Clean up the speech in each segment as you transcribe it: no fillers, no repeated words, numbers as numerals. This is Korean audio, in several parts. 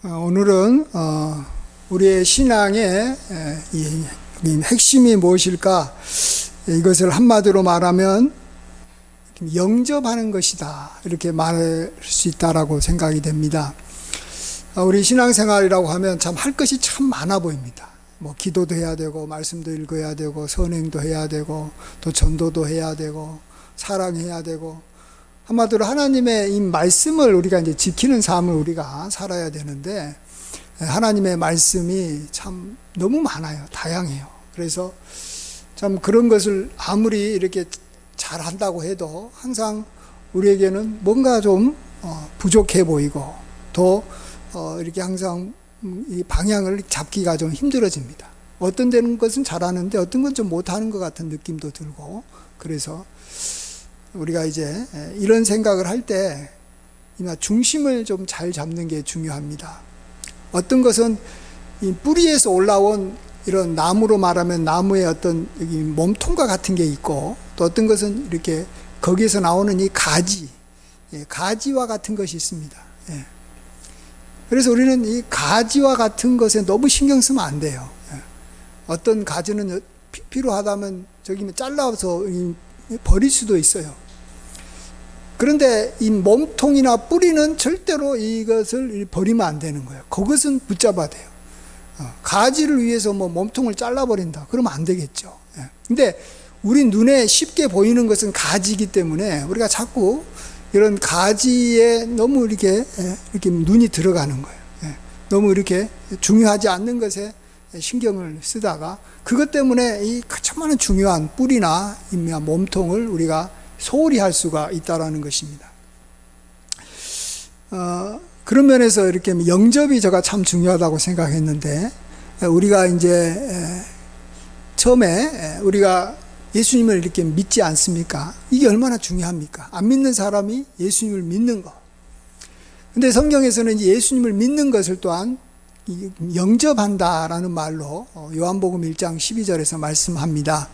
오늘은 우리의 신앙의 이 핵심이 무엇일까? 이것을 한마디로 말하면 영접하는 것이다, 이렇게 말할 수 있다라고 생각이 됩니다. 우리 신앙생활이라고 하면 참 할 것이 참 많아 보입니다. 뭐 기도도 해야 되고, 말씀도 읽어야 되고, 선행도 해야 되고, 또 전도도 해야 되고, 사랑해야 되고, 한마디로 하나님의 이 말씀을 우리가 이제 지키는 삶을 우리가 살아야 되는데, 하나님의 말씀이 참 너무 많아요. 다양해요. 그래서 참 그런 것을 아무리 이렇게 잘 한다고 해도 항상 우리에게는 뭔가 좀 부족해 보이고, 또 이렇게 항상 이 방향을 잡기가 좀 힘들어집니다. 어떤 데는 것은 잘하는데 어떤 건 좀 못하는 것 같은 느낌도 들고, 그래서 우리가 이제 이런 생각을 할 때 중심을 좀 잘 잡는 게 중요합니다. 어떤 것은 이 뿌리에서 올라온 이런 나무로 말하면 나무의 어떤 여기 몸통과 같은 게 있고, 또 어떤 것은 이렇게 거기에서 나오는 이 가지, 가지와 같은 것이 있습니다. 그래서 우리는 이 가지와 같은 것에 너무 신경 쓰면 안 돼요. 어떤 가지는 필요하다면 저기 잘라서 버릴 수도 있어요. 그런데 이 몸통이나 뿌리는 절대로 이것을 버리면 안 되는 거예요. 그것은 붙잡아야 돼요. 가지를 위해서 뭐 몸통을 잘라버린다, 그러면 안 되겠죠. 근데 우리 눈에 쉽게 보이는 것은 가지이기 때문에 우리가 자꾸 이런 가지에 너무 이렇게 눈이 들어가는 거예요. 너무 이렇게 중요하지 않는 것에 신경을 쓰다가 그것 때문에 이 가장 중요한 뿌리나 몸통을 우리가 소홀히 할 수가 있다라는 것입니다. 그런 면에서 이렇게 영접이 제가 참 중요하다고 생각했는데, 우리가 이제 처음에 우리가 예수님을 이렇게 믿지 않습니까? 이게 얼마나 중요합니까? 안 믿는 사람이 예수님을 믿는 거. 근데 성경에서는 예수님을 믿는 것을 또한 영접한다라는 말로 요한복음 1장 12절에서 말씀합니다.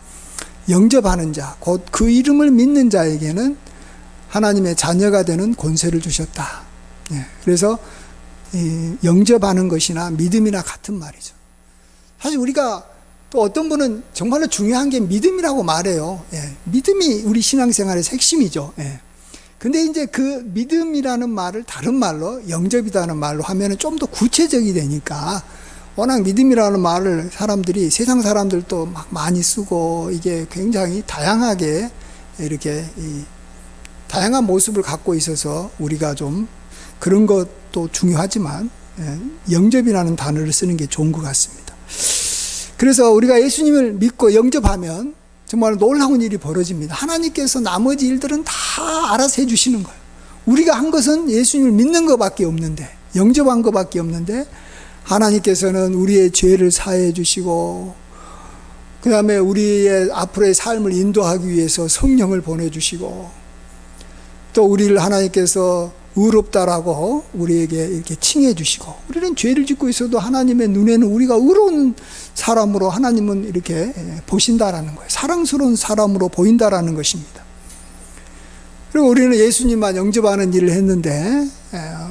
영접하는 자, 곧 그 이름을 믿는 자에게는 하나님의 자녀가 되는 권세를 주셨다. 그래서 영접하는 것이나 믿음이나 같은 말이죠. 사실 우리가 또 어떤 분은 정말로 중요한 게 믿음이라고 말해요. 믿음이 우리 신앙생활의 핵심이죠. 근데 이제 그 믿음이라는 말을 다른 말로 영접이라는 말로 하면은 좀 더 구체적이 되니까, 워낙 믿음이라는 말을 사람들이, 세상 사람들도 막 많이 쓰고, 이게 굉장히 다양하게 이렇게 다양한 모습을 갖고 있어서 우리가 좀 그런 것도 중요하지만 영접이라는 단어를 쓰는 게 좋은 것 같습니다. 그래서 우리가 예수님을 믿고 영접하면 정말 놀라운 일이 벌어집니다. 하나님께서 나머지 일들은 다 알아서 해주시는 거예요. 우리가 한 것은 예수님을 믿는 것밖에 없는데, 영접한 것밖에 없는데, 하나님께서는 우리의 죄를 사해 주시고, 그 다음에 우리의 앞으로의 삶을 인도하기 위해서 성령을 보내주시고, 또 우리를 하나님께서 의롭다라고 우리에게 이렇게 칭해 주시고, 우리는 죄를 짓고 있어도 하나님의 눈에는 우리가 의로운 사람으로 하나님은 이렇게 보신다라는 거예요. 사랑스러운 사람으로 보인다라는 것입니다. 그리고 우리는 예수님만 영접하는 일을 했는데,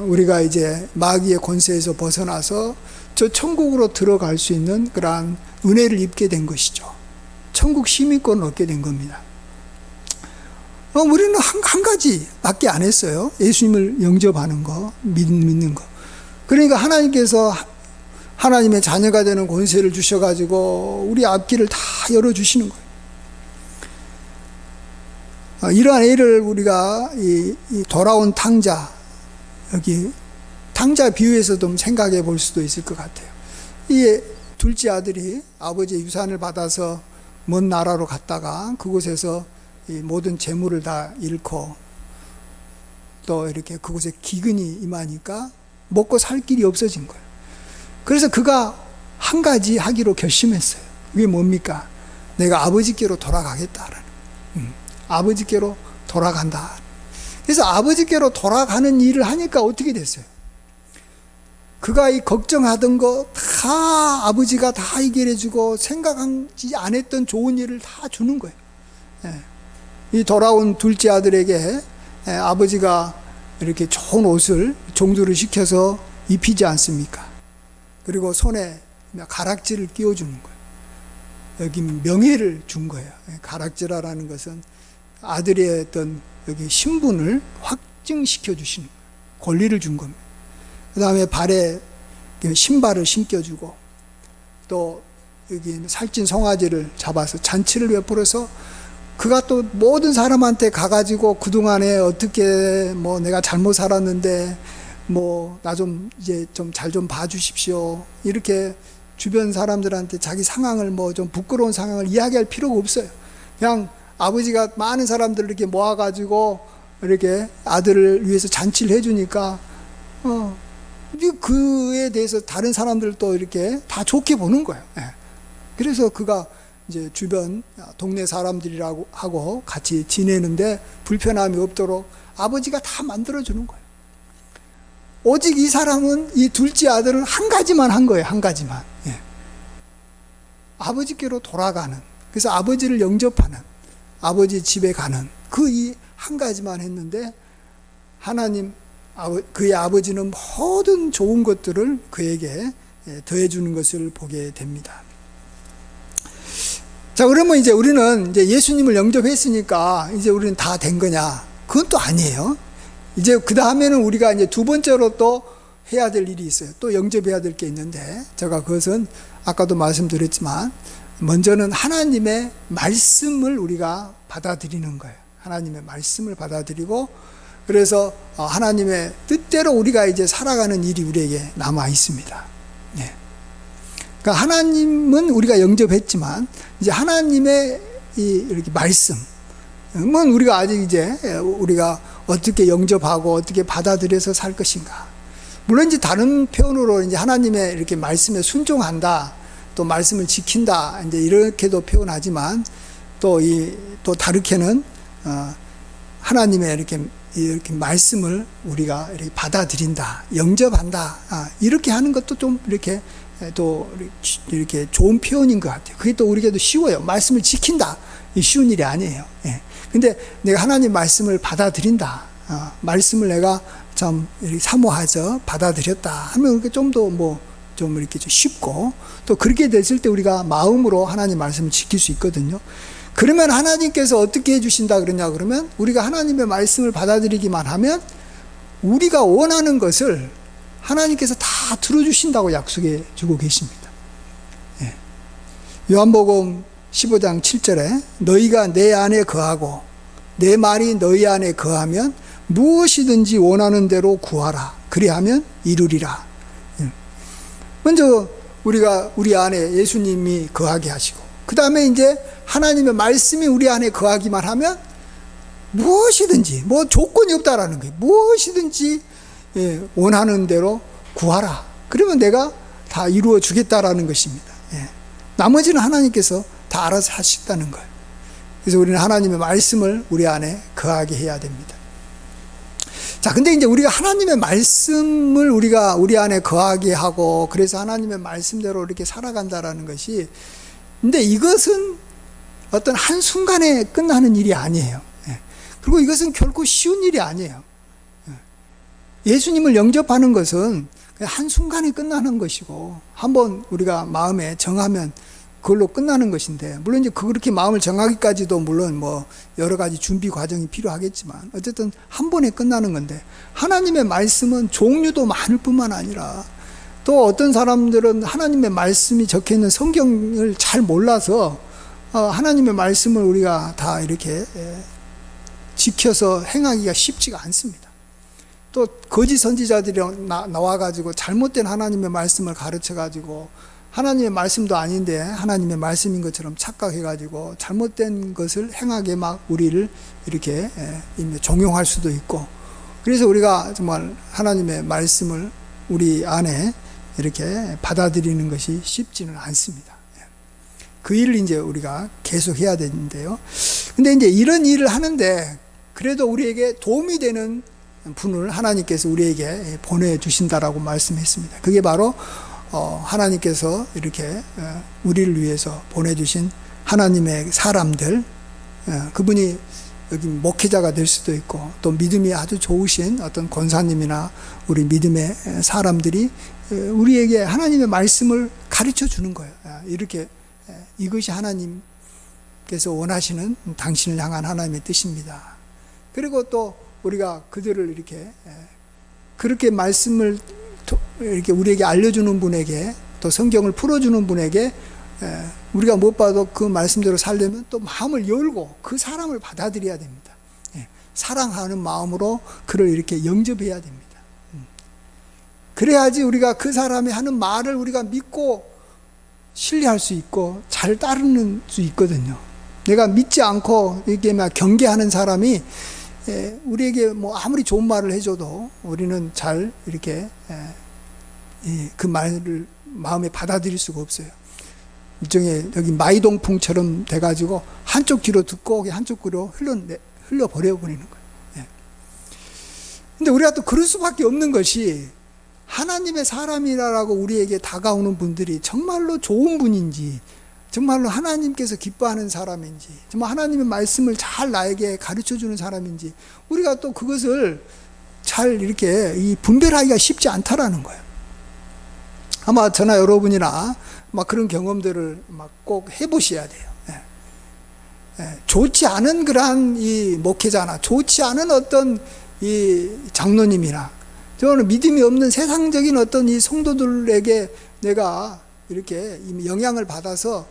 우리가 이제 마귀의 권세에서 벗어나서 저 천국으로 들어갈 수 있는 그러한 은혜를 입게 된 것이죠. 천국 시민권을 얻게 된 겁니다. 우리는 한 가지밖에 안 했어요. 예수님을 영접하는 거, 믿는 거. 그러니까 하나님께서 하나님의 자녀가 되는 권세를 주셔가지고 우리 앞길을 다 열어주시는 거예요. 이러한 일을 우리가 이 돌아온 탕자, 여기 탕자 비유에서 좀 생각해 볼 수도 있을 것 같아요. 이 둘째 아들이 아버지의 유산을 받아서 먼 나라로 갔다가 그곳에서 이 모든 재물을 다 잃고, 또 이렇게 그곳에 기근이 임하니까 먹고 살 길이 없어진 거예요. 그래서 그가 한 가지 하기로 결심했어요. 그게 뭡니까? 내가 아버지께로 돌아가겠다라는, 아버지께로 돌아간다. 그래서 아버지께로 돌아가는 일을 하니까 어떻게 됐어요? 그가 이 걱정하던 거 다 아버지가 다 해결해 주고, 생각하지 않았던 좋은 일을 다 주는 거예요. 이 돌아온 둘째 아들에게 아버지가 이렇게 좋은 옷을 종주를 시켜서 입히지 않습니까? 그리고 손에 가락지를 끼워주는 거예요. 여기 명예를 준 거예요. 가락지라는 것은 아들의 어떤 여기 신분을 확증시켜 주시는 거예요. 권리를 준 겁니다. 그 다음에 발에 신발을 신겨주고, 또 여기 살찐 송아지를 잡아서 잔치를 베풀어서 그가 또 모든 사람한테 가가지고 그동안에 어떻게 뭐 내가 잘못 살았는데 뭐 나 좀 이제 좀 잘 좀 봐주십시오, 이렇게 주변 사람들한테 자기 상황을 뭐 좀 부끄러운 상황을 이야기할 필요가 없어요. 그냥 아버지가 많은 사람들을 이렇게 모아가지고 이렇게 아들을 위해서 잔치를 해주니까 그에 대해서 다른 사람들도 이렇게 다 좋게 보는 거예요. 그래서 그가 이제 주변 동네 사람들이라고 하고 같이 지내는데 불편함이 없도록 아버지가 다 만들어주는 거예요. 오직 이 사람은, 이 둘째 아들은 한 가지만 한 거예요. 한 가지만. 아버지께로 돌아가는, 그래서 아버지를 영접하는, 아버지 집에 가는 그 이 한 가지만 했는데, 하나님, 그의 아버지는 모든 좋은 것들을 그에게 더해주는 것을 보게 됩니다. 자, 그러면 이제 우리는 이제 예수님을 영접했으니까 이제 우리는 다 된 거냐? 그건 또 아니에요. 이제 그 다음에는 우리가 이제 두 번째로 또 해야 될 일이 있어요. 또 영접해야 될 게 있는데, 제가 그것은 아까도 말씀드렸지만, 먼저는 하나님의 말씀을 우리가 받아들이는 거예요. 하나님의 말씀을 받아들이고, 그래서 하나님의 뜻대로 우리가 이제 살아가는 일이 우리에게 남아 있습니다. 그러니까 하나님은 우리가 영접했지만, 이제 하나님의 이렇게 말씀은 우리가 아직 이제 우리가 어떻게 영접하고 어떻게 받아들여서 살 것인가. 물론 이제 다른 표현으로 이제 하나님의 이렇게 말씀에 순종한다, 또 말씀을 지킨다, 이제 이렇게도 표현하지만, 또 다르게는 하나님의 이렇게 말씀을 우리가 이렇게 받아들인다, 영접한다, 이렇게 하는 것도 좀 이렇게 또 이렇게 좋은 표현인 것 같아요. 그게 또 우리에게도 쉬워요. 말씀을 지킨다, 쉬운 일이 아니에요. 근데 내가 하나님 말씀을 받아들인다, 말씀을 내가 참 이렇게 사모하죠, 받아들였다 하면 이렇게 좀 더 좀 이렇게 좀 쉽고, 또 그렇게 됐을 때 우리가 마음으로 하나님 말씀을 지킬 수 있거든요. 그러면 하나님께서 어떻게 해주신다 그러냐 그러면, 우리가 하나님의 말씀을 받아들이기만 하면 우리가 원하는 것을 하나님께서 다 들어주신다고 약속해 주고 계십니다. 요한복음 15장 7절에 너희가 내 안에 거하고 내 말이 너희 안에 거하면 무엇이든지 원하는 대로 구하라, 그리하면 이루리라. 먼저 우리 안에 예수님이 거하게 하시고, 그 다음에 이제 하나님의 말씀이 우리 안에 거하기만 하면 무엇이든지, 뭐 조건이 없다라는 거예요. 무엇이든지 원하는 대로 구하라, 그러면 내가 다 이루어 주겠다라는 것입니다. 나머지는 하나님께서 다 알아서 하시다는 거예요. 그래서 우리는 하나님의 말씀을 우리 안에 거하게 해야 됩니다. 자, 근데 이제 우리가 하나님의 말씀을 우리가 우리 안에 거하게 하고, 그래서 하나님의 말씀대로 이렇게 살아간다라는 것이, 근데 이것은 어떤 한순간에 끝나는 일이 아니에요. 그리고 이것은 결코 쉬운 일이 아니에요. 예수님을 영접하는 것은 한순간에 끝나는 것이고, 한번 우리가 마음에 정하면 그걸로 끝나는 것인데, 물론 이제 그렇게 마음을 정하기까지도 물론 뭐 여러 가지 준비 과정이 필요하겠지만, 어쨌든 한 번에 끝나는 건데, 하나님의 말씀은 종류도 많을 뿐만 아니라, 또 어떤 사람들은 하나님의 말씀이 적혀 있는 성경을 잘 몰라서 하나님의 말씀을 우리가 다 이렇게 지켜서 행하기가 쉽지가 않습니다. 또 거짓 선지자들이 나와가지고 잘못된 하나님의 말씀을 가르쳐가지고, 하나님의 말씀도 아닌데 하나님의 말씀인 것처럼 착각해가지고 잘못된 것을 행하게 막 우리를 이렇게 종용할 수도 있고, 그래서 우리가 정말 하나님의 말씀을 우리 안에 이렇게 받아들이는 것이 쉽지는 않습니다. 그 일을 이제 우리가 계속 해야 되는데요. 근데 이제 이런 일을 하는데, 그래도 우리에게 도움이 되는 분을 하나님께서 우리에게 보내주신다라고 말씀했습니다. 그게 바로 하나님께서 이렇게 우리를 위해서 보내주신 하나님의 사람들, 그분이 여기 목회자가 될 수도 있고, 또 믿음이 아주 좋으신 어떤 권사님이나 우리 믿음의 사람들이 우리에게 하나님의 말씀을 가르쳐 주는 거예요. 이렇게 이것이 하나님께서 원하시는 당신을 향한 하나님의 뜻입니다. 그리고 또 우리가 그들을 이렇게 그렇게 말씀을 이렇게 우리에게 알려주는 분에게, 또 성경을 풀어주는 분에게 우리가 못 봐도 그 말씀대로 살려면 또 마음을 열고 그 사람을 받아들여야 됩니다. 사랑하는 마음으로 그를 이렇게 영접해야 됩니다. 그래야지 우리가 그 사람이 하는 말을 우리가 믿고 신뢰할 수 있고 잘 따르는 수 있거든요. 내가 믿지 않고 이렇게 막 경계하는 사람이 우리에게 뭐 아무리 좋은 말을 해줘도 우리는 잘 이렇게 그 말을 마음에 받아들일 수가 없어요. 일종의 여기 마이동풍처럼 돼가지고 한쪽 귀로 듣고 한쪽 귀로 흘려버려 버리는 거예요. 근데 우리가 또 그럴 수밖에 없는 것이, 하나님의 사람이라고 우리에게 다가오는 분들이 정말로 좋은 분인지, 정말로 하나님께서 기뻐하는 사람인지, 정말 하나님의 말씀을 잘 나에게 가르쳐 주는 사람인지, 우리가 또 그것을 잘 이렇게 분별하기가 쉽지 않다라는 거예요. 아마 저나 여러분이나 막 그런 경험들을 막 꼭 해보셔야 돼요. 좋지 않은 그러한 이 목회자나 좋지 않은 어떤 이 장로님이나, 저는 믿음이 없는 세상적인 어떤 이 성도들에게 내가 이렇게 영향을 받아서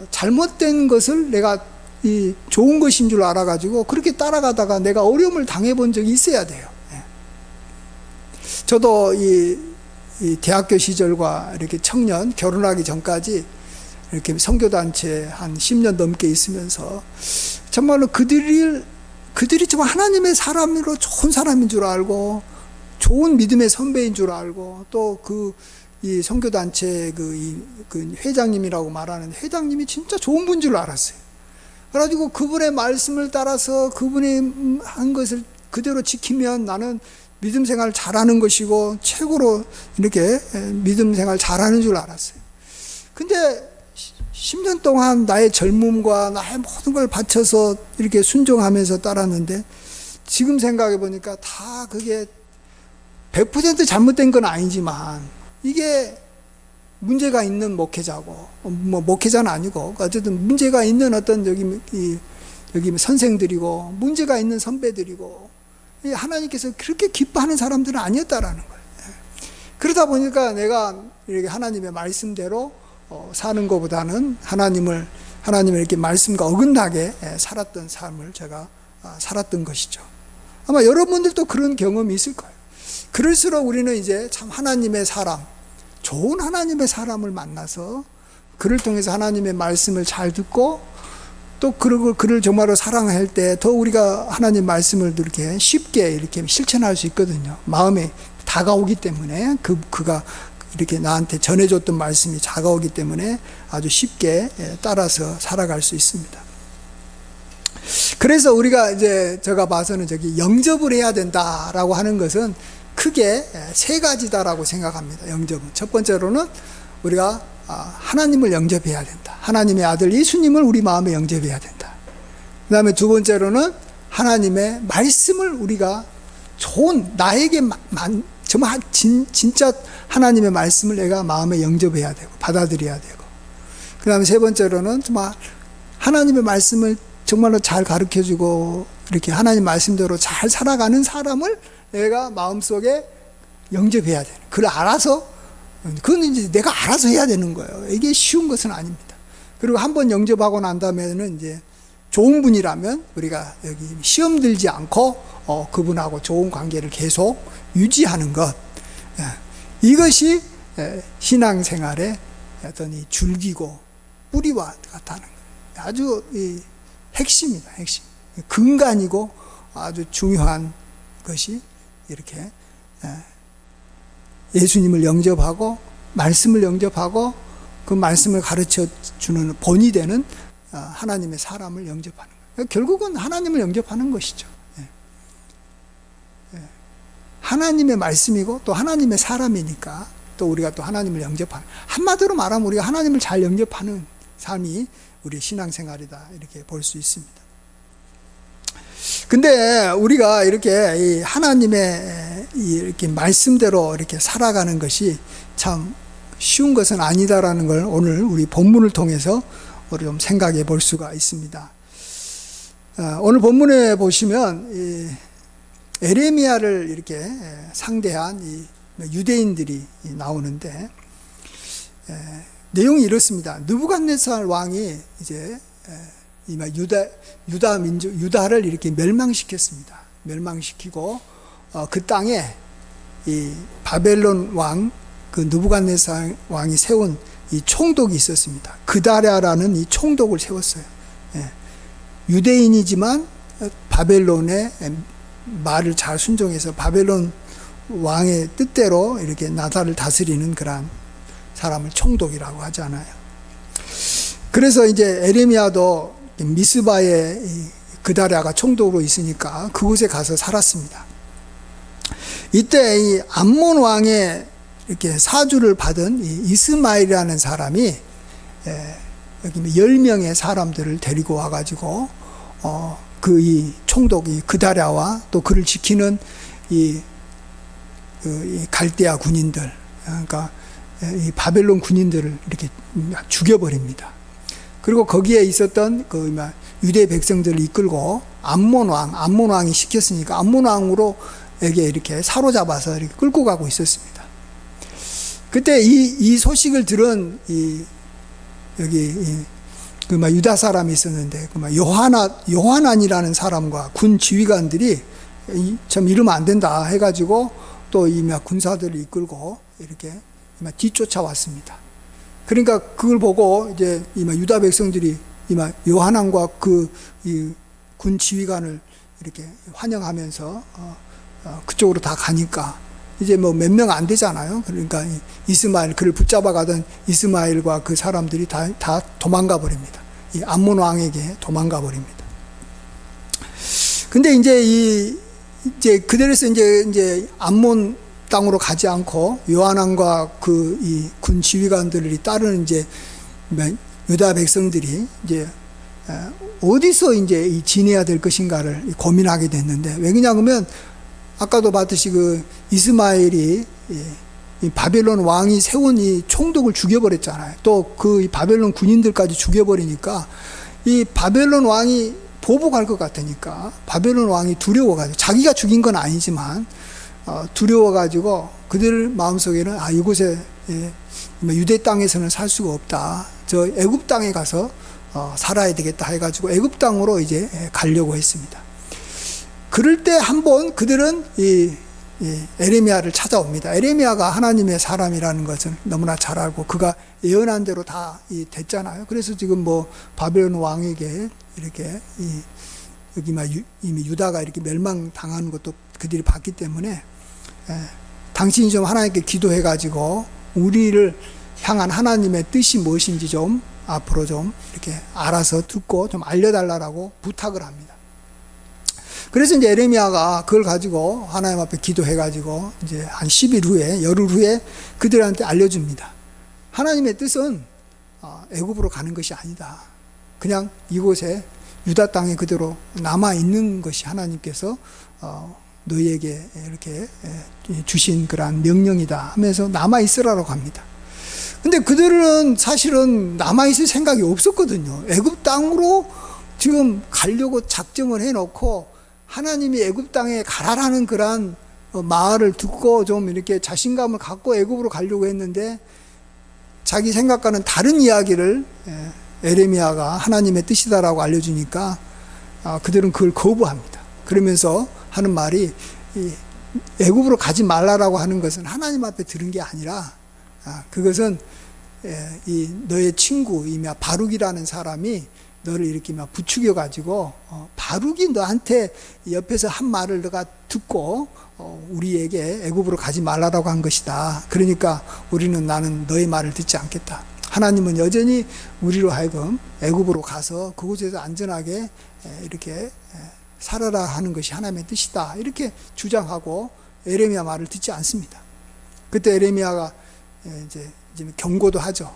잘못된 것을 내가 이 좋은 것인 줄 알아가지고 그렇게 따라가다가 내가 어려움을 당해본 적이 있어야 돼요. 저도 이 대학교 시절과 이렇게 청년 결혼하기 전까지 이렇게 선교단체 한 10년 넘게 있으면서 정말로 그들이 정말 하나님의 사람으로 좋은 사람인 줄 알고 좋은 믿음의 선배인 줄 알고, 또 이 선교단체 그 회장님이라고 말하는 회장님이 진짜 좋은 분인 줄 알았어요. 그래가지고 그분의 말씀을 따라서 그분이 한 것을 그대로 지키면 나는 믿음 생활 잘하는 것이고 최고로 이렇게 믿음 생활 잘하는 줄 알았어요. 근데 10년 동안 나의 젊음과 나의 모든 걸 바쳐서 이렇게 순종하면서 따랐는데, 지금 생각해 보니까 다 그게 100% 잘못된 건 아니지만 이게 문제가 있는 목회자고, 뭐 목회자는 아니고 어쨌든 문제가 있는 어떤 여기 선생들이고 문제가 있는 선배들이고, 하나님께서 그렇게 기뻐하는 사람들은 아니었다라는 거예요. 그러다 보니까 내가 이렇게 하나님의 말씀대로 사는 것보다는 하나님을 이렇게 말씀과 어긋나게 살았던 삶을 제가 살았던 것이죠. 아마 여러분들도 그런 경험이 있을 거예요. 그럴수록 우리는 이제 참 하나님의 사람, 좋은 하나님의 사람을 만나서 그를 통해서 하나님의 말씀을 잘 듣고, 또 그를 정말로 사랑할 때 더 우리가 하나님 말씀을 이렇게 쉽게 이렇게 실천할 수 있거든요. 마음에 다가오기 때문에 그가 이렇게 나한테 전해줬던 말씀이 다가오기 때문에 아주 쉽게 따라서 살아갈 수 있습니다. 그래서 우리가 이제 제가 봐서는 영접을 해야 된다라고 하는 것은 크게 세 가지다라고 생각합니다. 영접은 첫 번째로는 우리가 하나님을 영접해야 된다. 하나님의 아들 예수님을 우리 마음에 영접해야 된다. 그 다음에 두 번째로는 하나님의 말씀을 우리가 좋은 나에게 정말 진짜 하나님의 말씀을 내가 마음에 영접해야 되고 받아들여야 되고, 그 다음에 세 번째로는 정말 하나님의 말씀을 정말로 잘 가르쳐주고 이렇게 하나님 말씀대로 잘 살아가는 사람을 내가 마음속에 영접해야 되는, 그걸 알아서, 그건 이제 내가 알아서 해야 되는 거예요. 이게 쉬운 것은 아닙니다. 그리고 한번 영접하고 난 다음에는 이제 좋은 분이라면 우리가 여기 시험 들지 않고 그분하고 좋은 관계를 계속 유지하는 것, 이것이 신앙생활의 어떤 이 줄기고 뿌리와 같다는 거예요. 아주 이 핵심이다, 핵심. 근간이고 아주 중요한 것이 이렇게 예수님을 영접하고 말씀을 영접하고 그 말씀을 가르쳐 주는 본이 되는 하나님의 사람을 영접하는 거예요. 결국은 하나님을 영접하는 것이죠. 하나님의 말씀이고 또 하나님의 사람이니까 또 우리가 또 하나님을 영접하는, 한마디로 말하면 우리가 하나님을 잘 영접하는 삶이 우리 신앙생활이다, 이렇게 볼 수 있습니다. 근데 우리가 이렇게 이 하나님의 이렇게 말씀대로 이렇게 살아가는 것이 참 쉬운 것은 아니다라는 걸 오늘 우리 본문을 통해서 우리 좀 생각해 볼 수가 있습니다. 오늘 본문에 보시면 이 에레미야를 이렇게 상대한 이 유대인들이 나오는데 내용이 이렇습니다. 느부갓네살 왕이 이제 유다를 이렇게 멸망시켰습니다. 멸망시키고 그 땅에 이 바벨론 왕 그 느부갓네살 왕이 세운 이 총독이 있었습니다. 그다랴라는 이 총독을 세웠어요. 유대인이지만 바벨론의 말을 잘 순종해서 바벨론 왕의 뜻대로 이렇게 나라를 다스리는 그런 사람을 총독이라고 하잖아요. 그래서 이제 에레미야도 미스바에 그다랴가 총독으로 있으니까 그곳에 가서 살았습니다. 이때 이 암몬 왕의 이렇게 사주를 받은 이 이스마엘이라는 사람이 여기 10명의 사람들을 데리고 와가지고 그 이 총독이 그다랴와 또 그를 지키는 이 갈대아 군인들, 그러니까 이 바벨론 군인들을 이렇게 죽여버립니다. 그리고 거기에 있었던 그 유대 백성들을 이끌고 암몬 왕이 시켰으니까 암몬 왕으로에게 이렇게 사로잡아서 이렇게 끌고 가고 있었습니다. 그때 이 소식을 들은 유다 사람이 있었는데 요하난이라는 사람과 군 지휘관들이 참 이러면 안 된다 해가지고 또 이 군사들을 이끌고 이렇게 뒤쫓아왔습니다. 그러니까 그걸 보고 이제 유다 백성들이 요하난과 그 군 지휘관을 이렇게 환영하면서 그쪽으로 다 가니까 이제 몇 명 안 되잖아요. 그러니까 이스마엘, 그를 붙잡아 가던 이스마엘과 그 사람들이 다 도망가 버립니다. 이 암몬 왕에게 도망가 버립니다. 근데 이제 그들에서 이제 암몬 땅으로 가지 않고 요하난과 그 이 군 지휘관들이 따르는 이제 유다 백성들이 이제 어디서 이제 지내야 될 것인가를 고민하게 됐는데, 왜 그러냐면 아까도 봤듯이 그 이스마엘이 이 바벨론 왕이 세운 이 총독을 죽여버렸잖아요. 또 그 바벨론 군인들까지 죽여버리니까 이 바벨론 왕이 보복할 것 같으니까 바벨론 왕이 두려워가지고, 자기가 죽인 건 아니지만 두려워가지고 그들 마음속에는 이곳에 유대 땅에서는 살 수가 없다, 저 애굽 땅에 가서 살아야 되겠다 해가지고 애굽 땅으로 이제 가려고 했습니다. 그럴 때 한번 그들은 이 에레미야를 찾아옵니다. 에레미야가 하나님의 사람이라는 것은 너무나 잘 알고 그가 예언한 대로 다 됐잖아요. 그래서 지금 바벨론 왕에게 이렇게 여기 이미 유다가 이렇게 멸망당하는 것도 그들이 봤기 때문에 당신이 좀 하나님께 기도해가지고 우리를 향한 하나님의 뜻이 무엇인지 좀 앞으로 좀 이렇게 알아서 듣고 좀 알려달라고 부탁을 합니다. 그래서 이제 에레미야가 그걸 가지고 하나님 앞에 기도해가지고 이제 한 10일 후에, 열흘 후에 그들한테 알려줍니다. 하나님의 뜻은 애굽으로 가는 것이 아니다. 그냥 이곳에 유다 땅에 그대로 남아 있는 것이 하나님께서 너희에게 이렇게 주신 그러한 명령이다 하면서 남아 있으라고 합니다. 근데 그들은 사실은 남아 있을 생각이 없었거든요. 애굽 땅으로 지금 가려고 작정을 해놓고 하나님이 애굽 땅에 가라라는 그런 말을 듣고 좀 이렇게 자신감을 갖고 애굽으로 가려고 했는데, 자기 생각과는 다른 이야기를 에레미야가 하나님의 뜻이다라고 알려주니까 그들은 그걸 거부합니다. 그러면서 하는 말이, 애굽으로 가지 말라라고 하는 것은 하나님 앞에 들은 게 아니라 그것은 너의 친구 바룩이라는 사람이 너를 이렇게 막 부추겨 가지고 바룩이 너한테 옆에서 한 말을 너가 듣고 우리에게 애굽으로 가지 말라라고 한 것이다. 그러니까 나는 너의 말을 듣지 않겠다. 하나님은 여전히 우리로 하여금 애굽으로 가서 그곳에서 안전하게 이렇게 살아라 하는 것이 하나님의 뜻이다. 이렇게 주장하고 에레미야 말을 듣지 않습니다. 그때 에레미야가 이제 경고도 하죠.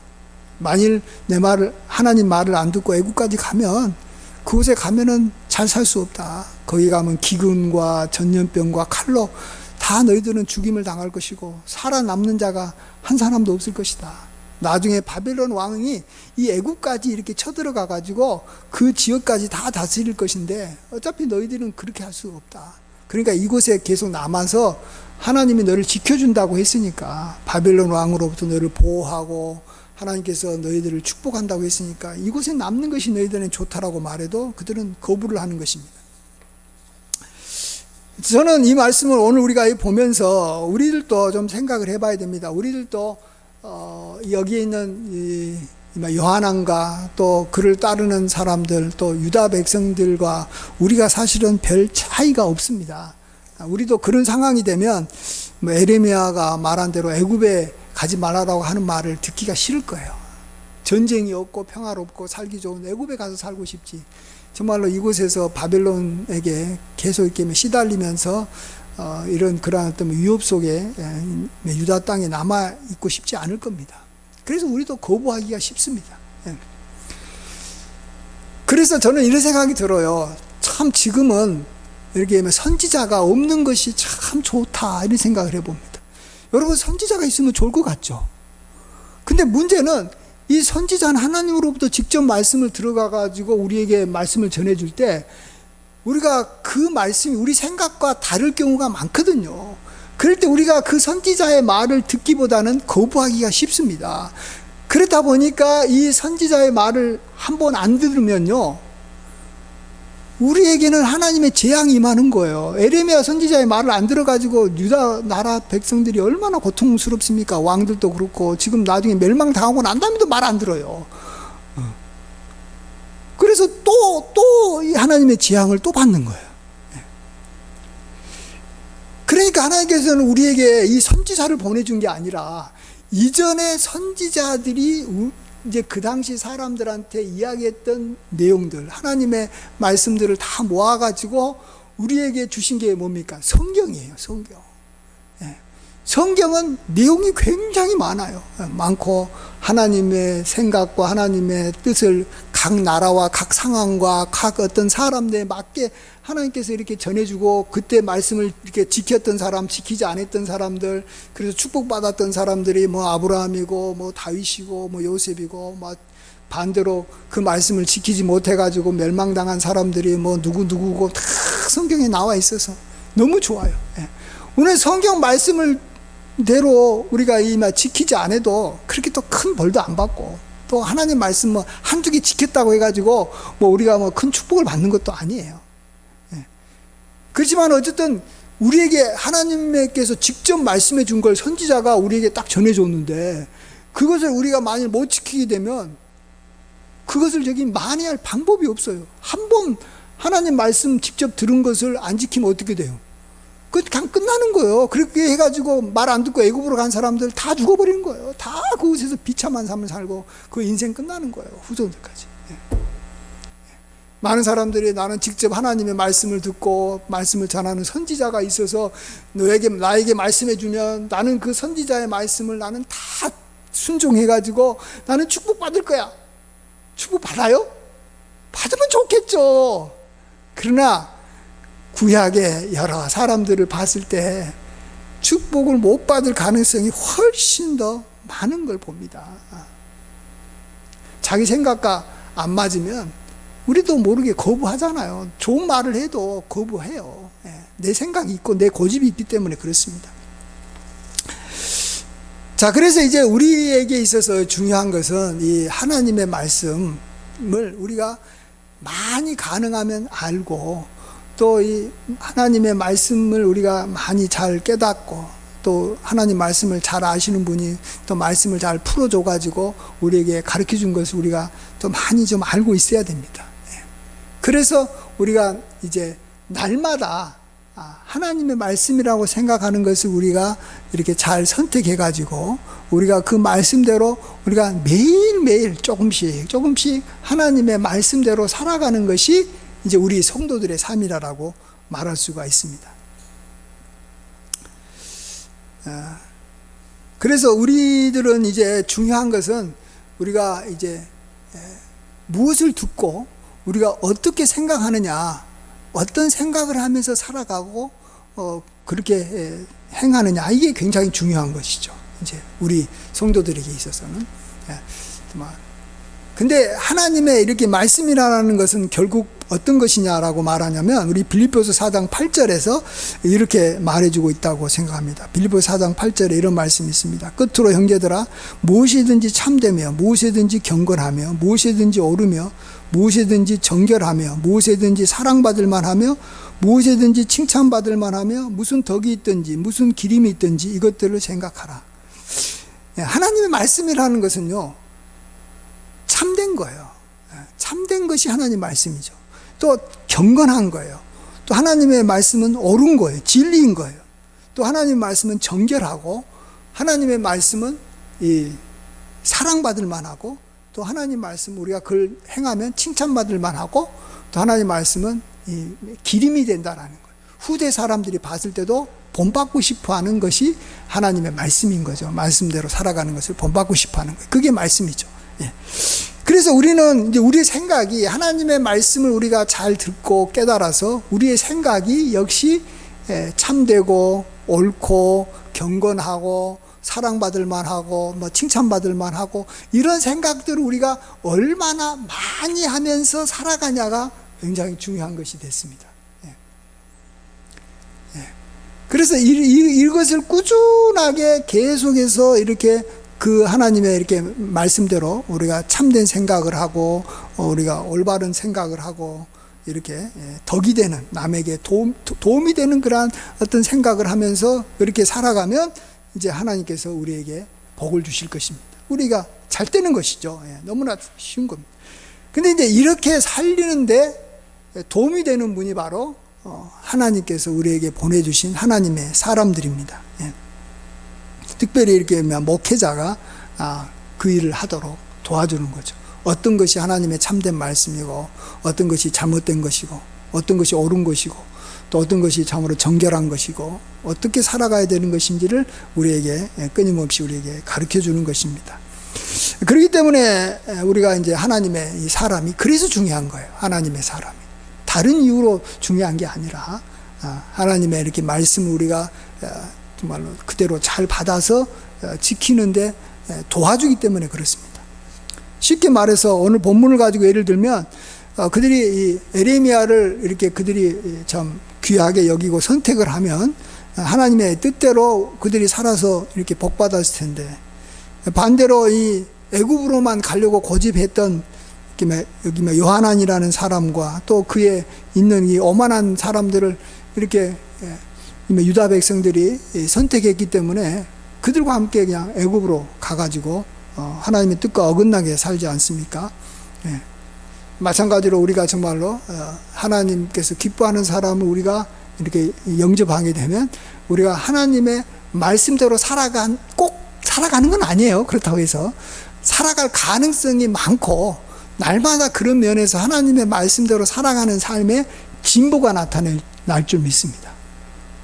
만일 내 말을, 하나님 말을 안 듣고 애굽까지 가면 그곳에 가면은 잘 살 수 없다. 거기 가면 기근과 전염병과 칼로 다 너희들은 죽임을 당할 것이고 살아남는 자가 한 사람도 없을 것이다. 나중에 바벨론 왕이 이 애국까지 이렇게 쳐들어가 가지고 그 지역까지 다 다스릴 것인데 어차피 너희들은 그렇게 할 수 없다. 그러니까 이곳에 계속 남아서 하나님이 너를 지켜준다고 했으니까, 바벨론 왕으로부터 너를 보호하고 하나님께서 너희들을 축복한다고 했으니까 이곳에 남는 것이 너희들은 좋다라고 말해도 그들은 거부를 하는 것입니다. 저는 이 말씀을 오늘 우리가 보면서 우리들도 좀 생각을 해봐야 됩니다. 우리들도 여기에 있는 요한왕과 또 그를 따르는 사람들, 또 유다 백성들과 우리가 사실은 별 차이가 없습니다. 우리도 그런 상황이 되면 에레미야가 말한 대로 애굽에 가지 말라라고 하는 말을 듣기가 싫을 거예요. 전쟁이 없고 평화롭고 살기 좋은 애굽에 가서 살고 싶지, 정말로 이곳에서 바벨론에게 계속 이렇게 시달리면서 이런 그러한 어떤 위협 속에 유다 땅에 남아 있고 싶지 않을 겁니다. 그래서 우리도 거부하기가 쉽습니다. 그래서 저는 이런 생각이 들어요. 참 지금은 이렇게 선지자가 없는 것이 참 좋다, 이런 생각을 해봅니다. 여러분, 선지자가 있으면 좋을 것 같죠? 근데 문제는 이 선지자는 하나님으로부터 직접 말씀을 들어가가지고 우리에게 말씀을 전해줄 때 우리가 그 말씀이 우리 생각과 다를 경우가 많거든요. 그럴 때 우리가 그 선지자의 말을 듣기보다는 거부하기가 쉽습니다. 그렇다 보니까 이 선지자의 말을 한번 안 들으면요, 우리에게는 하나님의 재앙이 임하는 거예요. 에레미야 선지자의 말을 안 들어가지고 유다 나라 백성들이 얼마나 고통스럽습니까? 왕들도 그렇고 지금 나중에 멸망당하고 난 다음에도 말 안 들어요. 그래서 또 하나님의 재앙을 또 받는 거예요. 그러니까 하나님께서는 우리에게 이 선지자를 보내준 게 아니라 이전에 선지자들이 이제 그 당시 사람들한테 이야기했던 내용들, 하나님의 말씀들을 다 모아가지고 우리에게 주신 게 뭡니까? 성경이에요, 성경. 성경은 내용이 굉장히 많아요. 많고 하나님의 생각과 하나님의 뜻을 각 나라와 각 상황과 각 어떤 사람들에 맞게 하나님께서 이렇게 전해주고, 그때 말씀을 이렇게 지켰던 사람, 지키지 않았던 사람들, 그래서 축복받았던 사람들이 뭐 아브라함이고 뭐 다윗이고 뭐 요셉이고, 뭐 반대로 그 말씀을 지키지 못해가지고 멸망당한 사람들이 뭐 누구누구고 다 성경에 나와 있어서 너무 좋아요. 오늘 성경 말씀을 대로 우리가 지키지 않아도 그렇게 또 큰 벌도 안 받고, 또 하나님 말씀 뭐 한두 개 지켰다고 해가지고 뭐 우리가 뭐 큰 축복을 받는 것도 아니에요. 그렇지만 어쨌든 우리에게 하나님께서 직접 말씀해 준 걸 선지자가 우리에게 딱 전해줬는데, 그것을 우리가 만일 못 지키게 되면 그것을 만회할 방법이 없어요. 한 번 하나님 말씀 직접 들은 것을 안 지키면 어떻게 돼요? 그냥 끝나는 거예요. 그렇게 해가지고 말 안 듣고 애굽으로 간 사람들 다 죽어버리는 거예요. 다 그곳에서 비참한 삶을 살고 그 인생 끝나는 거예요. 후손들까지. 많은 사람들이 나는 직접 하나님의 말씀을 듣고 말씀을 전하는 선지자가 있어서 나에게 말씀해 주면 나는 그 선지자의 말씀을 나는 다 순종해가지고 나는 축복받을 거야. 축복받아요? 받으면 좋겠죠. 그러나 구약의 여러 사람들을 봤을 때 축복을 못 받을 가능성이 훨씬 더 많은 걸 봅니다. 자기 생각과 안 맞으면 우리도 모르게 거부하잖아요. 좋은 말을 해도 거부해요. 내 생각이 있고 내 고집이 있기 때문에 그렇습니다. 자, 그래서 이제 우리에게 있어서 중요한 것은 이 하나님의 말씀을 우리가 많이 가능하면 알고, 또 이 하나님의 말씀을 우리가 많이 잘 깨닫고, 또 하나님 말씀을 잘 아시는 분이 또 말씀을 잘 풀어줘 가지고 우리에게 가르쳐 준 것을 우리가 또 많이 좀 알고 있어야 됩니다. 그래서 우리가 이제 날마다 하나님의 말씀이라고 생각하는 것을 우리가 이렇게 잘 선택해 가지고 우리가 그 말씀대로 우리가 매일매일 조금씩 하나님의 말씀대로 살아가는 것이 이제 우리 성도들의 삶이라고 말할 수가 있습니다. 그래서 우리들은 이제 중요한 것은 우리가 이제 무엇을 듣고 우리가 어떻게 생각하느냐, 어떤 생각을 하면서 살아가고 그렇게 행하느냐, 이게 굉장히 중요한 것이죠. 이제 우리 성도들에게 있어서는. 근데 하나님의 이렇게 말씀이라는 것은 결국 어떤 것이냐라고 말하냐면, 우리 빌립보서 4장 8절에서 이렇게 말해주고 있다고 생각합니다. 빌립보서 4장 8절에 이런 말씀이 있습니다. 끝으로 형제들아, 무엇이든지 참되며, 무엇이든지 경건하며, 무엇이든지 옳으며, 무엇이든지 정결하며, 무엇이든지 사랑받을 만하며, 무엇이든지 칭찬받을 만하며, 무슨 덕이 있든지 무슨 기림이 있든지 이것들을 생각하라. 하나님의 말씀이라는 것은요, 참된 거예요. 참된 것이 하나님 말씀이죠. 또 경건한 거예요. 또 하나님의 말씀은 옳은 거예요. 진리인 거예요. 또 하나님의 말씀은 정결하고, 하나님의 말씀은 사랑받을 만하고, 또 하나님 말씀 우리가 그걸 행하면 칭찬받을 만하고, 또 하나님 말씀은 기림이 된다라는 거예요. 후대 사람들이 봤을 때도 본받고 싶어하는 것이 하나님의 말씀인 거죠. 말씀대로 살아가는 것을 본받고 싶어하는 거예요. 그게 말씀이죠. 그래서 우리는 이제 우리의 생각이, 하나님의 말씀을 우리가 잘 듣고 깨달아서 우리의 생각이 역시 참되고 옳고 경건하고 사랑받을 만하고 칭찬받을 만하고, 이런 생각들을 우리가 얼마나 많이 하면서 살아가냐가 굉장히 중요한 것이 됐습니다. 그래서 이것을 꾸준하게 계속해서 이렇게 그 하나님의 이렇게 말씀대로 우리가 참된 생각을 하고, 우리가 올바른 생각을 하고, 이렇게 덕이 되는, 남에게 도움이 되는 그러한 어떤 생각을 하면서 그렇게 살아가면 이제 하나님께서 우리에게 복을 주실 것입니다. 우리가 잘 되는 것이죠. 너무나 쉬운 겁니다. 근데 이제 이렇게 살리는데 도움이 되는 분이 바로 하나님께서 우리에게 보내주신 하나님의 사람들입니다. 특별히 이렇게 목회자가 그 일을 하도록 도와주는 거죠. 어떤 것이 하나님의 참된 말씀이고, 어떤 것이 잘못된 것이고, 어떤 것이 옳은 것이고, 또 어떤 것이 참으로 정결한 것이고, 어떻게 살아가야 되는 것인지를 우리에게 끊임없이 우리에게 가르쳐 주는 것입니다. 그렇기 때문에 우리가 이제 하나님의 이 사람이 그래서 중요한 거예요. 하나님의 사람이 다른 이유로 중요한 게 아니라, 하나님의 이렇게 말씀을 우리가 정말로 그대로 잘 받아서 지키는데 도와주기 때문에 그렇습니다. 쉽게 말해서 오늘 본문을 가지고 예를 들면, 그들이 이 에레미야를 이렇게 그들이 참 귀하게 여기고 선택을 하면 하나님의 뜻대로 그들이 살아서 이렇게 복 받았을 텐데, 반대로 이 애굽으로만 가려고 고집했던 여기 요하난이라는 사람과 또 그에 있는 이 오만한 사람들을 이렇게 유다 백성들이 선택했기 때문에 그들과 함께 그냥 애굽으로 가가지고 하나님의 뜻과 어긋나게 살지 않습니까? 마찬가지로 우리가 정말로 하나님께서 기뻐하는 사람을 우리가 이렇게 영접하게 되면 우리가 하나님의 말씀대로 꼭 살아가는 건 아니에요. 그렇다고 해서 살아갈 가능성이 많고, 날마다 그런 면에서 하나님의 말씀대로 살아가는 삶에 진보가 날 줄 믿습니다.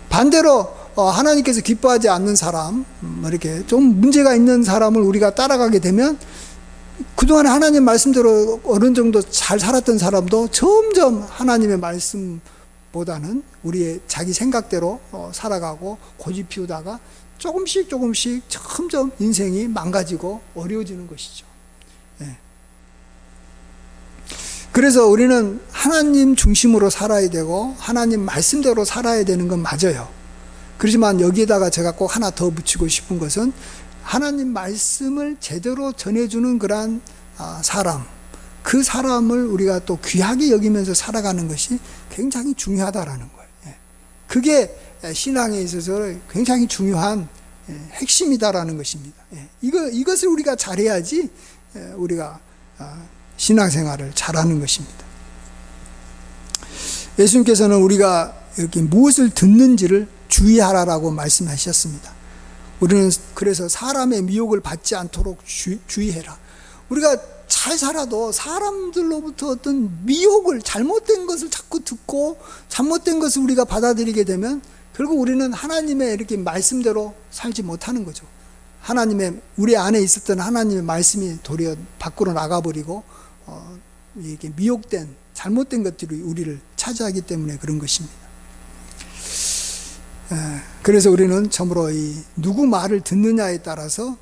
반대로 하나님께서 기뻐하지 않는 사람, 이렇게 좀 문제가 있는 사람을 우리가 따라가게 되면 그동안 하나님 말씀대로 어느 정도 잘 살았던 사람도 점점 하나님의 말씀보다는 우리의 자기 생각대로 살아가고 고집 피우다가 조금씩 점점 인생이 망가지고 어려워지는 것이죠. 그래서 우리는 하나님 중심으로 살아야 되고 하나님 말씀대로 살아야 되는 건 맞아요. 그렇지만 여기에다가 제가 꼭 하나 더 붙이고 싶은 것은, 하나님 말씀을 제대로 전해주는 그러한 사람, 그 사람을 우리가 또 귀하게 여기면서 살아가는 것이 굉장히 중요하다라는 거예요. 그게 신앙에 있어서 굉장히 중요한 핵심이다라는 것입니다. 이것을 우리가 잘해야지 우리가 신앙생활을 잘하는 것입니다. 예수님께서는 우리가 이렇게 무엇을 듣는지를 주의하라라고 말씀하셨습니다. 우리는 그래서 사람의 미혹을 받지 않도록 주의해라. 우리가 잘 살아도 사람들로부터 어떤 미혹을, 잘못된 것을 자꾸 듣고 잘못된 것을 우리가 받아들이게 되면 결국 우리는 하나님의 이렇게 말씀대로 살지 못하는 거죠. 우리 안에 있었던 하나님의 말씀이 도리어 밖으로 나가버리고 이렇게 미혹된 잘못된 것들이 우리를 차지하기 때문에 그런 것입니다. 그래서 우리는 참으로 이 누구 말을 듣느냐에 따라서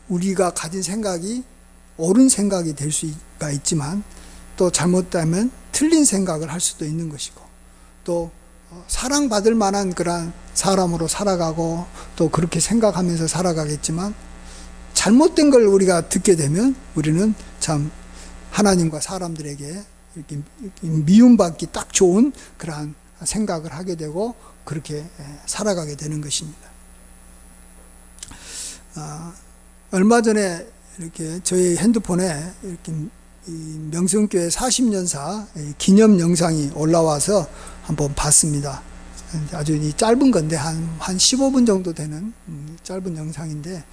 우리가 가진 생각이 옳은 생각이 될 수가 있지만, 또 잘못되면 틀린 생각을 할 수도 있는 것이고, 또 사랑받을 만한 그런 사람으로 살아가고 또 그렇게 생각하면서 살아가겠지만, 잘못된 걸 우리가 듣게 되면 우리는 참 하나님과 사람들에게 이렇게 미움받기 딱 좋은 그러한 생각을 하게 되고 그렇게 살아가게 되는 것입니다. 얼마 전에 이렇게 저희 핸드폰에 이렇게 이 명성교회 40년사 기념 영상이 올라와서 한번 봤습니다. 아주 이 짧은 건데 한 15분 정도 되는 짧은 영상인데,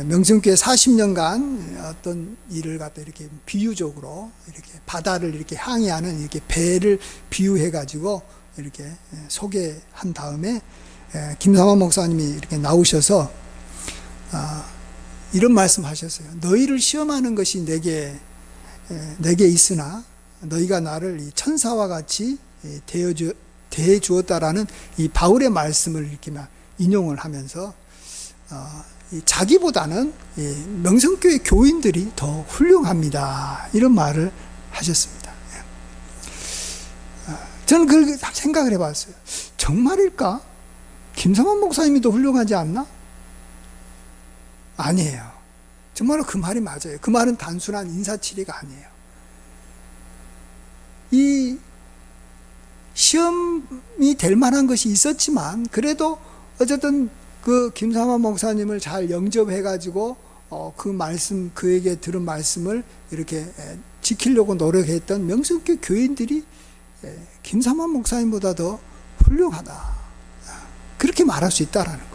명성교회 40년간 어떤 일을 갖다 이렇게 비유적으로 이렇게 바다를 이렇게 항해하는 이렇게 배를 비유해 가지고 이렇게 소개한 다음에 김상환 목사님이 이렇게 나오셔서 이런 말씀하셨어요. 너희를 시험하는 것이 내게 있으나 너희가 나를 이 천사와 같이 대해 주었다라는 이 바울의 말씀을 이렇게 막 인용을 하면서 자기보다는 명성교회 교인들이 더 훌륭합니다, 이런 말을 하셨습니다. 저는 그렇게 생각을 해봤어요. 정말일까? 김성환 목사님이 더 훌륭하지 않나? 아니에요. 정말로 그 말이 맞아요. 그 말은 단순한 인사치레가 아니에요. 이 시험이 될 만한 것이 있었지만, 그래도 어쨌든 그 김상환 목사님을 잘 영접해가지고 그 말씀, 그에게 들은 말씀을 이렇게 지키려고 노력했던 명성교회 교인들이 김상환 목사님보다 더 훌륭하다, 그렇게 말할 수 있다라는 거예요.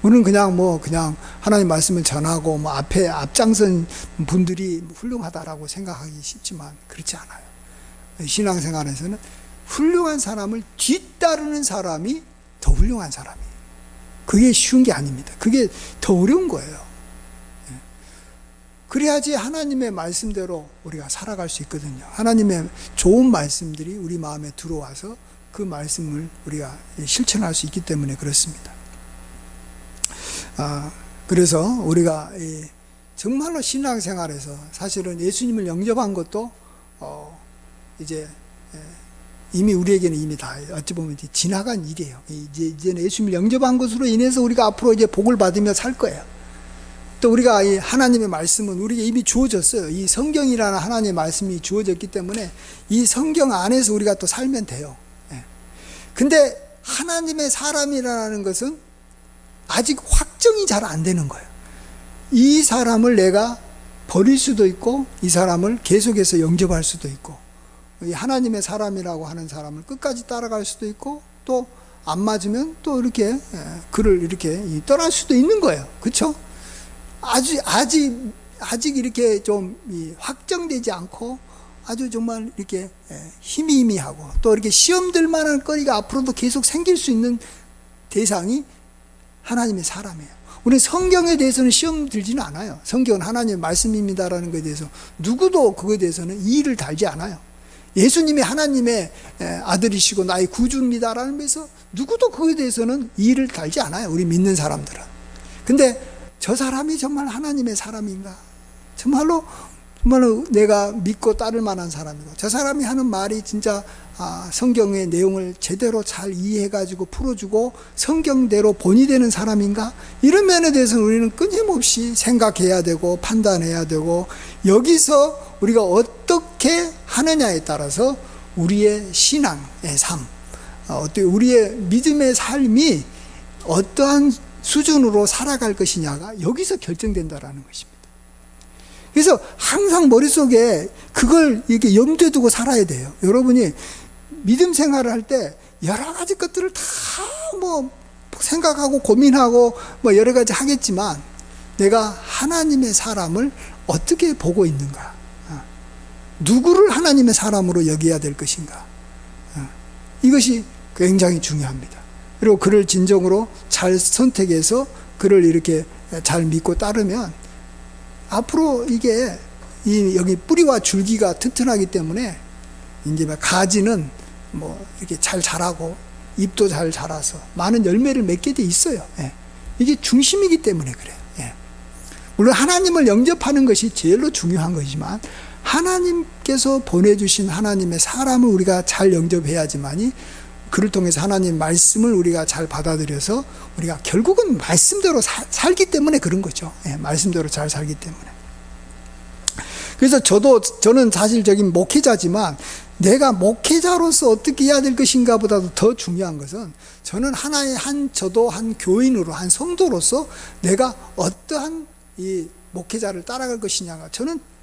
우리는 그냥 하나님 말씀을 전하고 앞에 앞장선 분들이 훌륭하다라고 생각하기 쉽지만 그렇지 않아요. 신앙생활에서는 훌륭한 사람을 뒤따르는 사람이 더 훌륭한 사람이에요. 그게 쉬운 게 아닙니다. 그게 더 어려운 거예요. 그래야지 하나님의 말씀대로 우리가 살아갈 수 있거든요. 하나님의 좋은 말씀들이 우리 마음에 들어와서 그 말씀을 우리가 실천할 수 있기 때문에 그렇습니다. 그래서 우리가 정말로 신앙생활에서 사실은 예수님을 영접한 것도 이제 이미 우리에게는 이미 다 어찌 보면 지나간 일이에요. 이제는 예수님을 영접한 것으로 인해서 우리가 앞으로 이제 복을 받으며 살 거예요. 또 우리가 이 하나님의 말씀은 우리에게 이미 주어졌어요. 이 성경이라는 하나님의 말씀이 주어졌기 때문에 이 성경 안에서 우리가 또 살면 돼요. 근데 하나님의 사람이라는 것은 아직 확정이 잘 안 되는 거예요. 이 사람을 내가 버릴 수도 있고 이 사람을 계속해서 영접할 수도 있고, 이 하나님의 사람이라고 하는 사람을 끝까지 따라갈 수도 있고, 또 안 맞으면 또 이렇게 그를 이렇게 떠날 수도 있는 거예요. 그렇죠? 아직 이렇게 좀 확정되지 않고 아주 정말 이렇게 희미하고 또 이렇게 시험들 만한 거리가 앞으로도 계속 생길 수 있는 대상이 하나님의 사람이에요. 우리 성경에 대해서는 시험 들지는 않아요. 성경은 하나님의 말씀입니다라는 것에 대해서 누구도 그거에 대해서는 이의를 달지 않아요. 예수님이 하나님의 아들이시고 나의 구주입니다라는 데서 누구도 그거에 대해서는 이의를 달지 않아요. 우리 믿는 사람들은. 근데 저 사람이 정말 하나님의 사람인가? 정말로 내가 믿고 따를 만한 사람이고, 저 사람이 하는 말이 진짜 성경의 내용을 제대로 잘 이해해가지고 풀어주고 성경대로 본이 되는 사람인가? 이런 면에 대해서는 우리는 끊임없이 생각해야 되고 판단해야 되고, 여기서 우리가 어떻게 하느냐에 따라서 우리의 신앙의 삶, 우리의 믿음의 삶이 어떠한 수준으로 살아갈 것이냐가 여기서 결정된다라는 것입니다. 그래서 항상 머릿속에 그걸 이렇게 염두에 두고 살아야 돼요. 여러분이 믿음 생활을 할 때 여러 가지 것들을 다 생각하고 고민하고 여러 가지 하겠지만, 내가 하나님의 사람을 어떻게 보고 있는가? 누구를 하나님의 사람으로 여겨야 될 것인가? 이것이 굉장히 중요합니다. 그리고 그를 진정으로 잘 선택해서 그를 이렇게 잘 믿고 따르면 앞으로 이게 이 여기 뿌리와 줄기가 튼튼하기 때문에 이제 가지는 뭐 이렇게 잘 자라고 잎도 잘 자라서 많은 열매를 맺게 돼 있어요. 예. 이게 중심이기 때문에 그래요. 예. 물론 하나님을 영접하는 것이 제일로 중요한 것이지만 하나님께서 보내주신 하나님의 사람을 우리가 잘 영접해야지만이 그를 통해서 하나님 말씀을 우리가 잘 받아들여서 우리가 결국은 말씀대로 살기 때문에 그런 거죠. 예. 말씀대로 잘 살기 때문에. 그래서 저는 사실적인 목회자지만 내가 목회자로서 어떻게 해야 될 것인가 보다도 더 중요한 것은 저는 저도 한 교인으로, 한 성도로서 내가 어떠한 이 목회자를 따라갈 것이냐가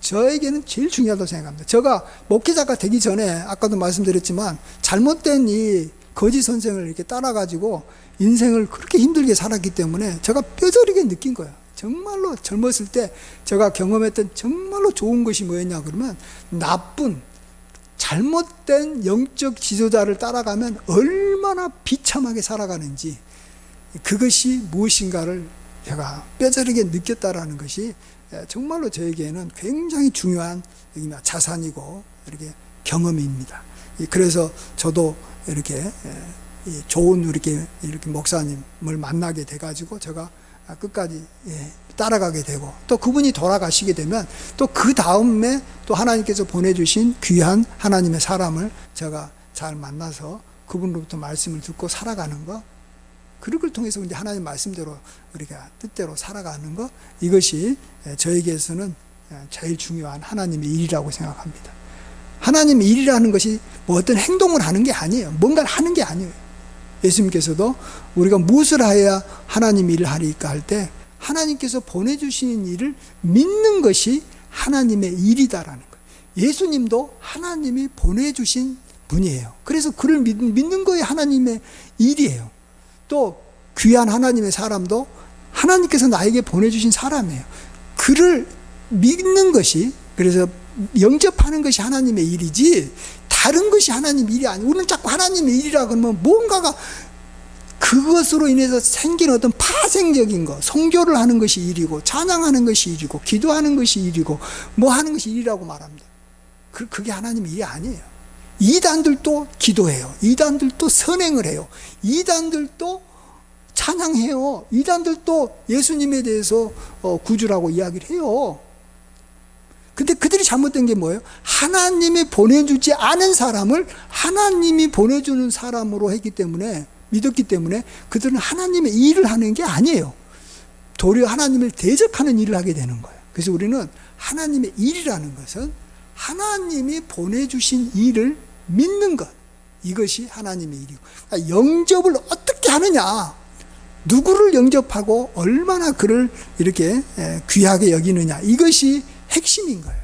저에게는 제일 중요하다고 생각합니다. 제가 목회자가 되기 전에 아까도 말씀드렸지만 잘못된 이 거짓 선생을 이렇게 따라가지고 인생을 그렇게 힘들게 살았기 때문에 제가 뼈저리게 느낀 거예요. 정말로 젊었을 때 제가 경험했던 정말로 좋은 것이 뭐였냐 그러면 나쁜 잘못된 영적 지도자를 따라가면 얼마나 비참하게 살아가는지 그것이 무엇인가를 제가 뼈저리게 느꼈다라는 것이 정말로 저에게는 굉장히 중요한 자산이고 이렇게 경험입니다. 그래서 저도 이렇게 좋은 이렇게 목사님을 만나게 돼가지고 제가 끝까지 따라가게 되고 또 그분이 돌아가시게 되면 또 그 다음에 또 하나님께서 보내주신 귀한 하나님의 사람을 제가 잘 만나서 그분으로부터 말씀을 듣고 살아가는 것, 그걸 통해서 이제 하나님 말씀대로 우리가 뜻대로 살아가는 것, 이것이 저에게서는 제일 중요한 하나님의 일이라고 생각합니다. 하나님의 일이라는 것이 뭐 어떤 행동을 하는 게 아니에요. 뭔가를 하는 게 아니에요. 예수님께서도 우리가 무엇을 해야 하나님 일을 하리까 할 때 하나님께서 보내주시는 일을 믿는 것이 하나님의 일이다라는 거예요. 예수님도 하나님이 보내주신 분이에요. 그래서 그를 믿는 거에 하나님의 일이에요. 또 귀한 하나님의 사람도 하나님께서 나에게 보내주신 사람이에요. 그를 믿는 것이, 그래서 영접하는 것이 하나님의 일이지 다른 것이 하나님의 일이 아니에요. 우리는 자꾸 하나님의 일이라 그러면 뭔가가 그것으로 인해서 생긴 어떤 파생적인 것, 성교를 하는 것이 일이고 찬양하는 것이 일이고 기도하는 것이 일이고 뭐 하는 것이 일이라고 말합니다. 그게 하나님의 일이 아니에요. 이단들도 기도해요. 이단들도 선행을 해요. 이단들도 찬양해요. 이단들도 예수님에 대해서 구주라고 이야기를 해요. 근데 그들이 잘못된 게 뭐예요? 하나님이 보내주지 않은 사람을 하나님이 보내주는 사람으로 했기 때문에, 믿었기 때문에 그들은 하나님의 일을 하는 게 아니에요. 도리어 하나님을 대적하는 일을 하게 되는 거예요. 그래서 우리는 하나님의 일이라는 것은 하나님이 보내주신 일을 믿는 것, 이것이 하나님의 일이고, 그러니까 영접을 어떻게 하느냐, 누구를 영접하고 얼마나 그를 이렇게 귀하게 여기느냐, 이것이 핵심인 거예요.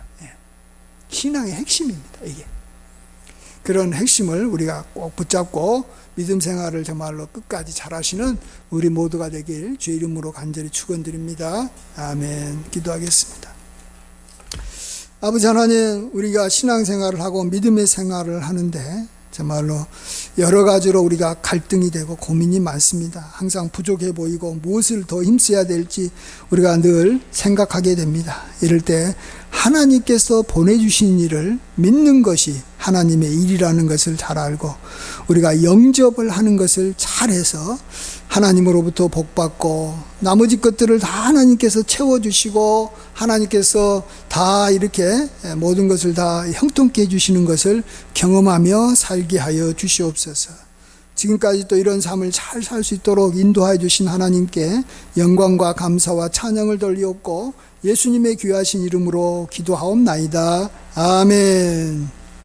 신앙의 핵심입니다. 이게 그런 핵심을 우리가 꼭 붙잡고 믿음 생활을 정말로 끝까지 잘하시는 우리 모두가 되길 주의 이름으로 간절히 축원드립니다. 아멘. 기도하겠습니다. 아버지 하나님, 우리가 신앙생활을 하고 믿음의 생활을 하는데 정말로 여러 가지로 우리가 갈등이 되고 고민이 많습니다. 항상 부족해 보이고 무엇을 더 힘써야 될지 우리가 늘 생각하게 됩니다. 이럴 때 하나님께서 보내주신 일을 믿는 것이 하나님의 일이라는 것을 잘 알고 우리가 영접을 하는 것을 잘해서 하나님으로부터 복받고 나머지 것들을 다 하나님께서 채워주시고 하나님께서 다 이렇게 모든 것을 다 형통케 해주시는 것을 경험하며 살게 하여 주시옵소서. 지금까지 또 이런 삶을 잘 살 수 있도록 인도하여 주신 하나님께 영광과 감사와 찬양을 돌리옵고 예수님의 귀하신 이름으로 기도하옵나이다. 아멘.